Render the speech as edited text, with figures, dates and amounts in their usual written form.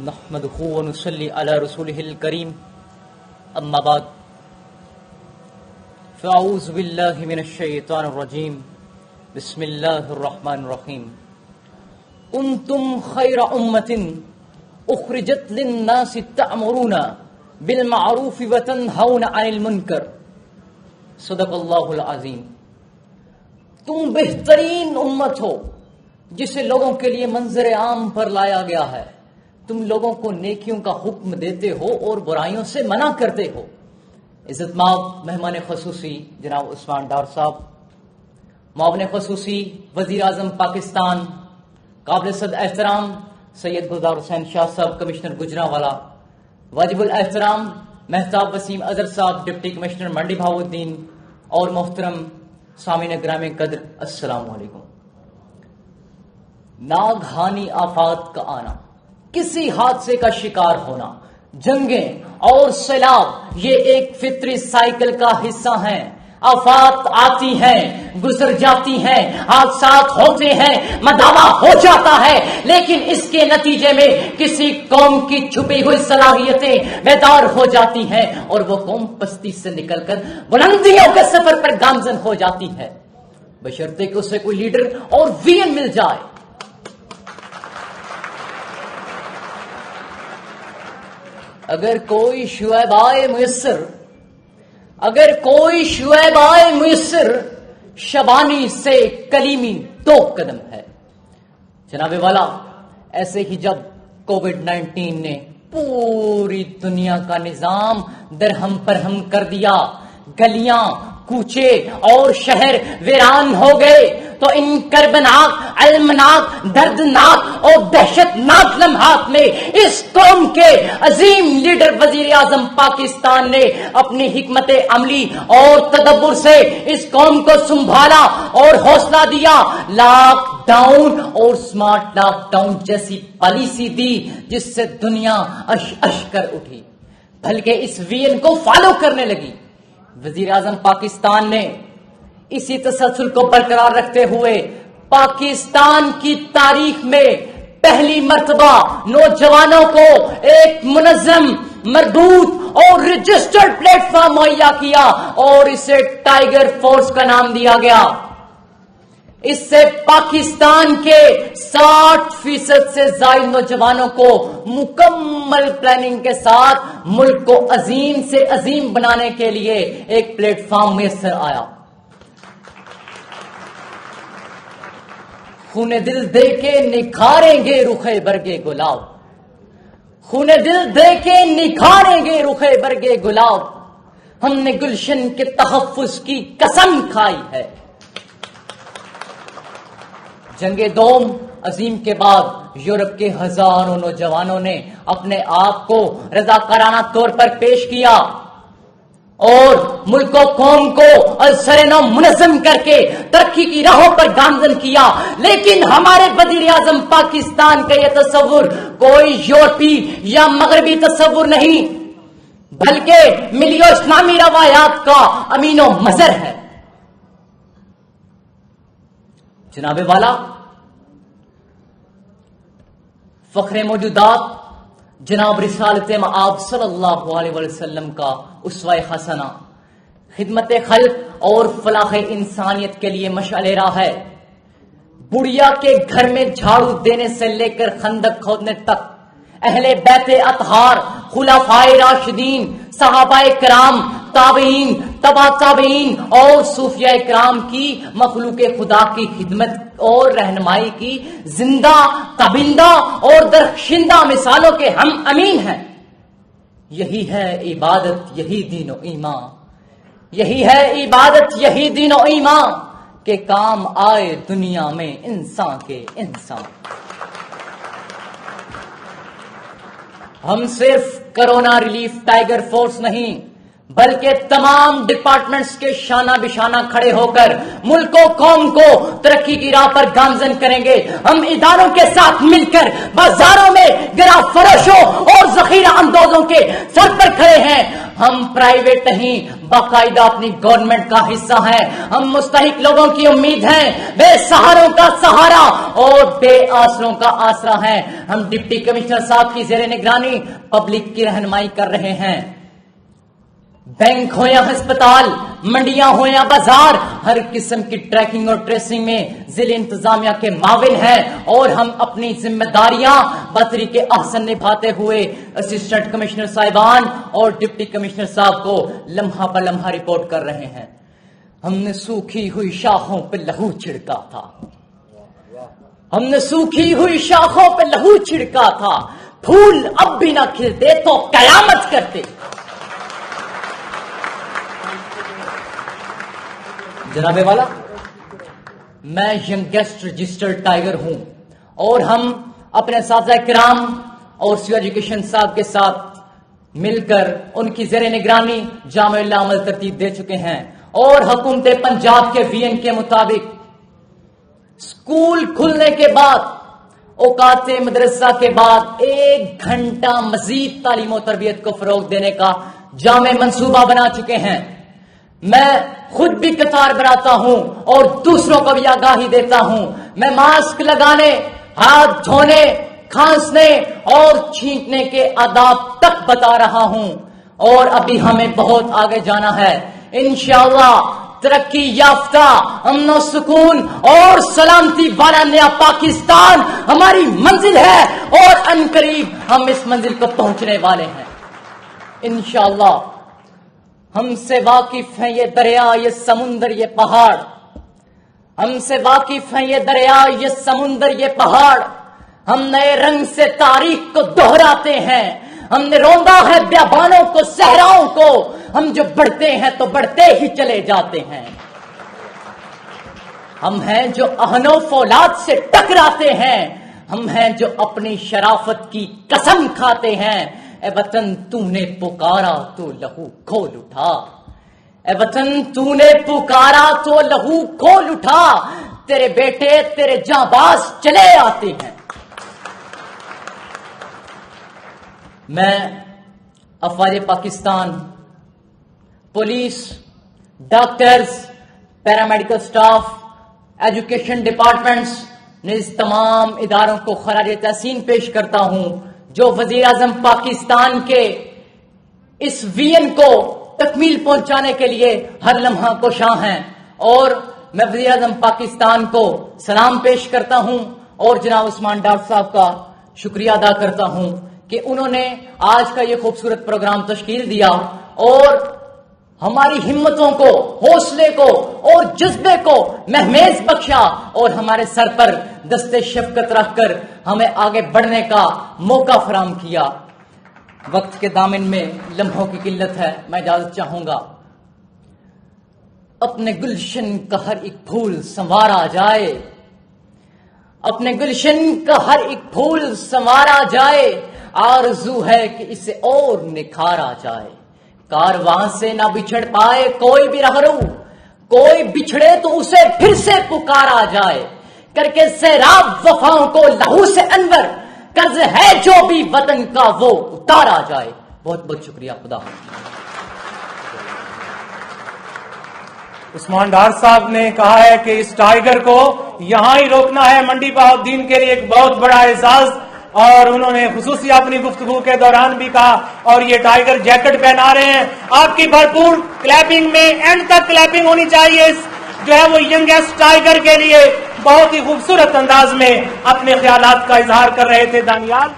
نحمده ونصلي على رسوله الكريم اما بعد فاعوذ بالله من الشيطان الرجيم بسم الله الرحمن الرحيم كنتم خير أمة اخرجت للناس تأمرون بالمعروف وتنهون عن المنکر صدق اللہ العظیم. تم بہترین امت ہو جسے لوگوں کے لیے منظر عام پر لایا گیا ہے. تم لوگوں کو نیکیوں کا حکم دیتے ہو اور برائیوں سے منع کرتے ہو. عزت مآب مہمان خصوصی جناب عثمان ڈار صاحب، معاون خصوصی وزیر اعظم پاکستان قابل صد احترام سید گلزار حسین شاہ صاحب کمشنر گجرانوالہ، واجب الاحترام مہتاب وسیم اظہر صاحب ڈپٹی کمشنر منڈی بہاؤالدین، اور محترم سامعین گرامی قدر، السلام علیکم. ناگہانی آفات کا آنا، کسی حادثے کا شکار ہونا، جنگیں اور سیلاب یہ ایک فطری سائیکل کا حصہ ہیں. آفات آتی ہیں، گزر جاتی ہیں، حادثات ہوتے ہیں، مداوع ہو جاتا ہے، لیکن اس کے نتیجے میں کسی قوم کی چھپی ہوئی صلاحیتیں بیدار ہو جاتی ہیں اور وہ قوم پستی سے نکل کر بلندیوں کے سفر پر گامزن ہو جاتی ہے، بشرطے کہ اسے کوئی لیڈر اور وین مل جائے. اگر کوئی شعیب آئے میسر شبانی سے کلیمی 2 قدم ہے. جناب والا، ایسے ہی جب کووڈ-19 نے پوری دنیا کا نظام درہم پرہم کر دیا، گلیاں کوچے اور شہر ویران ہو گئے، تو ان کربناک، المناک، دردناک اور دہشت ناک لمحات میں اس قوم کے عظیم لیڈر وزیر اعظم پاکستان نے اپنی حکمت عملی اور تدبر سے اس قوم کو سنبھالا اور حوصلہ دیا. لاک ڈاؤن اور سمارٹ لاک ڈاؤن جیسی پالیسی دی جس سے دنیا اش کر اٹھی، بلکہ اس وین کو فالو کرنے لگی. وزیر اعظم پاکستان نے اسی تسلسل کو برقرار رکھتے ہوئے پاکستان کی تاریخ میں پہلی مرتبہ نوجوانوں کو ایک منظم، مربوط اور رجسٹرڈ پلیٹ فارم مہیا کیا اور اسے ٹائیگر فورس کا نام دیا گیا. اس سے پاکستان کے 60% سے زائد نوجوانوں کو مکمل پلاننگ کے ساتھ ملک کو عظیم سے عظیم بنانے کے لیے ایک پلیٹ فارم میسر آیا. خون دل دے کے نکھاریں گے رخے برگے گلاب، خون دل دے کے نکھاریں گے رخے برگے گلاب، ہم نے گلشن کے تحفظ کی قسم کھائی ہے. جنگ دوم عظیم کے بعد یورپ کے ہزاروں نوجوانوں نے اپنے آپ کو رضاکارانہ طور پر پیش کیا اور ملک و قوم کو السرنو منظم کر کے ترقی کی راہوں پر گامزن کیا. لیکن ہمارے وزیر اعظم پاکستان کا یہ تصور کوئی یورپی یا مغربی تصور نہیں، بلکہ ملی و اسلامی روایات کا امین و مظہر ہے. جناب والا، فخر موجودات جناب رسالت مآب صلی اللہ علیہ وسلم کا اسوہ حسنہ، خدمت خلق اور فلاح انسانیت کے لیے مشعل راہ ہے. بڑھیا کے گھر میں جھاڑو دینے سے لے کر خندق کھودنے تک اہل بیت اطہار، خلفائے راشدین، صحابہ کرام، تابعین، تبع تابعین اور صوفیاء کرام کی مخلوق خدا کی خدمت اور رہنمائی کی زندہ، تابندہ اور درخشندہ مثالوں کے ہم امین ہیں. یہی ہے عبادت، یہی دین و ایمان، یہی ہے عبادت، یہی دین و ایمان کہ کام آئے دنیا میں انسان کے انسان. ہم صرف کرونا ریلیف ٹائیگر فورس نہیں بلکہ تمام ڈپارٹمنٹس کے شانہ بشانہ کھڑے ہو کر ملک و قوم کو ترقی کی راہ پر گامزن کریں گے. ہم اداروں کے ساتھ مل کر بازاروں میں گرا فروشوں اور ذخیرہ اندوزوں کے سر پر کھڑے ہیں. ہم پرائیویٹ نہیں باقاعدہ اپنی گورنمنٹ کا حصہ ہیں. ہم مستحق لوگوں کی امید ہیں, بے سہاروں کا سہارا اور بے آسروں کا آسرا ہیں. ہم ڈپٹی کمشنر صاحب کی زیر نگرانی پبلک کی رہنمائی کر رہے ہیں. بینک ہو یا ہسپتال, منڈیاں ہو یا بازار, ہر قسم کی ٹریکنگ اور ٹریسنگ میں ضلع انتظامیہ کے معاون ہیں اور ہم اپنی ذمہ داریاں بطریق احسن نبھاتے ہوئے اسسٹنٹ کمشنر صاحبان اور ڈپٹی کمشنر صاحب کو لمحہ پر لمحہ رپورٹ کر رہے ہیں. ہم نے سوکھی ہوئی شاخوں پہ لہو چھڑکا تھا, ہم نے سوکھی ہوئی شاخوں پہ لہو چھڑکا تھا, پھول اب بھی نہ کھلتے تو قیامت کرتے. جناب والا, میں ینگیسٹ رجسٹرڈ ٹائیگر ہوں اور ہم اپنے اساتذہ کرام اور سی ایجوکیشن صاحب کے ساتھ مل کر ان کی زیر نگرانی جامع العمل ترتیب دے چکے ہیں اور حکومت پنجاب کے وی این کے مطابق اسکول کھلنے کے بعد اوقات مدرسہ کے بعد 1 گھنٹہ مزید تعلیم و تربیت کو فروغ دینے کا جامع منصوبہ بنا چکے ہیں. میں خود بھی قطار بناتا ہوں اور دوسروں کو بھی آگاہی دیتا ہوں. میں ماسک لگانے, ہاتھ دھونے, کھانسنے اور چھینکنے کے آداب تک بتا رہا ہوں اور ابھی ہمیں بہت آگے جانا ہے. انشاءاللہ ترقی یافتہ, امن و سکون اور سلامتی والا نیا پاکستان ہماری منزل ہے اور عنقریب ہم اس منزل کو پہنچنے والے ہیں انشاءاللہ. ہم سے واقف ہیں یہ دریا, یہ سمندر, یہ پہاڑ, ہم سے واقف ہیں یہ دریا, یہ سمندر, یہ پہاڑ. ہم نئے رنگ سے تاریخ کو دہراتے ہیں, ہم نے روندا ہے بیابانوں کو, صحراؤں کو. ہم جو بڑھتے ہیں تو بڑھتے ہی چلے جاتے ہیں. ہم ہیں جو اہن و فولاد سے ٹکراتے ہیں, ہم ہیں جو اپنی شرافت کی قسم کھاتے ہیں. اے وطن تو نے پکارا تو لہو کھول اٹھا, اے وطن تو نے پکارا تو لہو کھول اٹھا. تیرے بیٹے تیرے جانباز چلے آتے ہیں. میں افواج Pakistan, police, doctors, paramedical staff, education departments نے اس تمام اداروں کو خراج تحسین پیش کرتا ہوں جو وزیر اعظم پاکستان کے اس وین کو تکمیل پہنچانے کے لیے ہر لمحہ کوشاں ہیں. اور میں وزیر اعظم پاکستان کو سلام پیش کرتا ہوں اور جناب عثمان ڈار صاحب کا شکریہ ادا کرتا ہوں کہ انہوں نے آج کا یہ خوبصورت پروگرام تشکیل دیا اور ہماری ہمتوں کو, حوصلے کو اور جذبے کو مہمیز بخشا اور ہمارے سر پر دستے شفقت رکھ کر ہمیں آگے بڑھنے کا موقع فراہم کیا. وقت کے دامن میں لمحوں کی قلت ہے, میں اجازت چاہوں گا. اپنے گلشن کا ہر ایک پھول سنوارا جائے, اپنے گلشن کا ہر ایک پھول سنوارا جائے, آرزو ہے کہ اسے اور نکھارا جائے. کارواں سے نہ بچھڑ پائے کوئی بھی رہرو, کوئی بچھڑے تو اسے پھر سے پکارا جائے. کر کے سیراب وفاؤں کو لہو سے انور, قرض ہے جو بھی وطن کا وہ اتارا جائے. بہت بہت شکریہ. خدا عثمان ڈار صاحب نے کہا ہے کہ اس ٹائیگر کو یہاں ہی روکنا ہے. منڈی بہاؤالدین کے لیے ایک بہت بڑا اعزاز, اور انہوں نے خصوصی اپنی گفتگو کے دوران بھی کہا, اور یہ ٹائیگر جیکٹ پہنا رہے ہیں. آپ کی بھرپور کلیپنگ میں اینڈ تک کلیپنگ ہونی چاہیے. جو ہے وہ ینگیسٹ ٹائیگر کے لیے بہت ہی خوبصورت انداز میں اپنے خیالات کا اظہار کر رہے تھے دانیال.